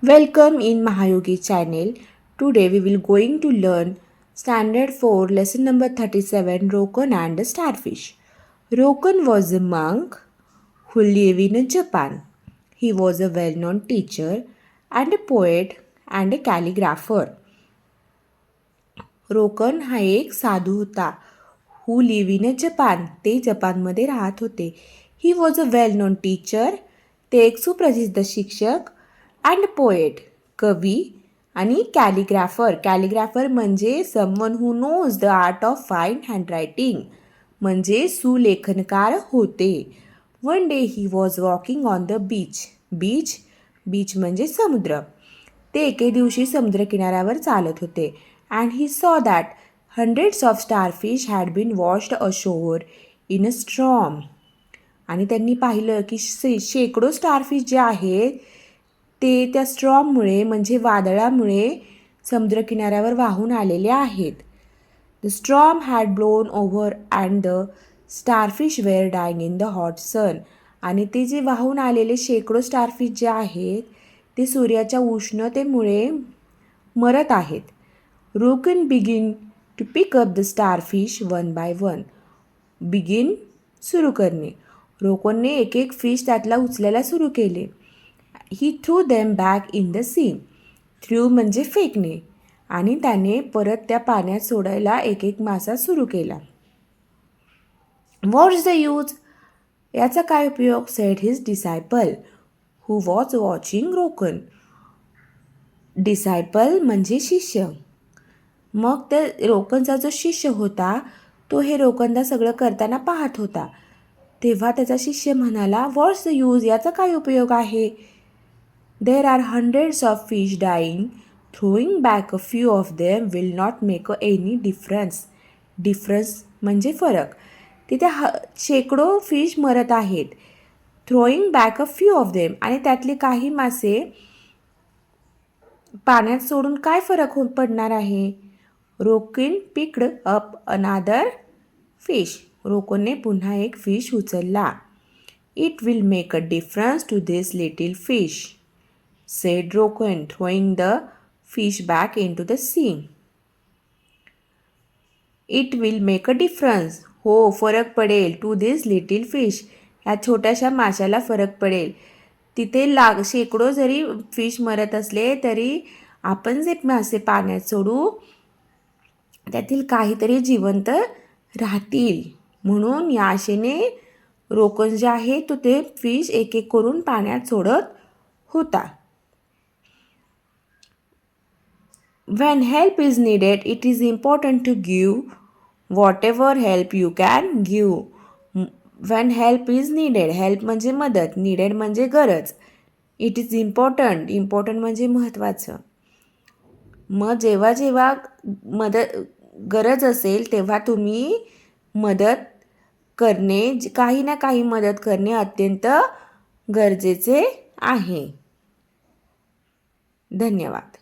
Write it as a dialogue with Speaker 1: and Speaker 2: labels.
Speaker 1: Welcome in Mahayogi channel. Today we will going to learn Standard 4 lesson number 37 Rokon and the Starfish. Rokon was a monk who lived in Japan. He was a well-known teacher and a poet and a calligrapher. रोकन हा एक साधू होता. हू live in Japan. ते जपानमध्ये राहत होते. He was a well non teacher. ते एक सुप्रसिद्ध शिक्षक. अँड पोएट कवी. आणि कॅलिग्राफर म्हणजे someone who knows the art of fine handwriting म्हणजे सुलेखनकार होते. One day he was walking on the beach म्हणजे समुद्र. ते एके दिवशी समुद्रकिनाऱ्यावर चालत होते. And he saw that hundreds of starfish had been washed ashore in a storm. आणि त्यांनी पाहिलं की शेकडो स्टारफिश जे आहेत ते त्या स्ट्रॉममुळे म्हणजे वादळामुळे समुद्रकिनाऱ्यावर वाहून आलेले आहेत. The storm had blown over and the starfish were dying in the hot sun. आणि ते जे वाहून आलेले शेकडो स्टारफिश जे आहेत ते सूर्याच्या उष्णतेमुळे मरत आहेत. Rokan begin to pick up the starfish one by one. Begin सुरू करणे. रोकनने एक एक फिश त्यातला उचलायला सुरू केले. He threw them back in the sea. Threw म्हणजे फेकणे. आणि त्याने परत त्या पाण्यात सोडायला एक एक मासा सुरू केला. What is the use? याचा काय उपयोग? Said his disciple who was watching Rokan. Disciple म्हणजे शिष्य. मग ते रोकनचा जो शिष्य होता तो हे रोकनला सगळं करताना पाहत होता. तेव्हा त्याचा शिष्य म्हणाला, व्हॉट्स द यूज? याचा काय उपयोग आहे? There are hundreds of fish dying. Throwing back a few of them will not make any difference. Difference म्हणजे फरक. तिथे शेकडो फिश मरत आहेत. Throwing back a few of them आणि त्यातले काही मासे पाण्यात सोडून काय फरक पडणार आहे? Rokan picked up another fish. रोकनने पुन्हा एक फिश उचलला. It will make a difference to this little fish, said Rokan throwing the fish back into the sea. It will make a difference. हो, फरक पडेल. To this little fish. ह्या छोट्याशा माशाला फरक पडेल. तिथे शेकडो जरी फिश मरत असले तरी आपण जे मासे पाण्यात सोडू त्यातील काहीतरी जिवंत राहतील. म्हणून या आशेने रोकन जे आहे तो ते फिश एक एक करून पाण्यात सोडत होता. When help is needed, it is important to give whatever help you can give. When help is needed, help म्हणजे मदत, needed म्हणजे गरज. It is important, important म्हणजे महत्त्वाचं. मग जेव्हा जेव्हा गरज असेल तेव्हा तुम्ही मदत करणे, काही ना काही मदत करणे अत्यंत गरजेचे आहे. धन्यवाद.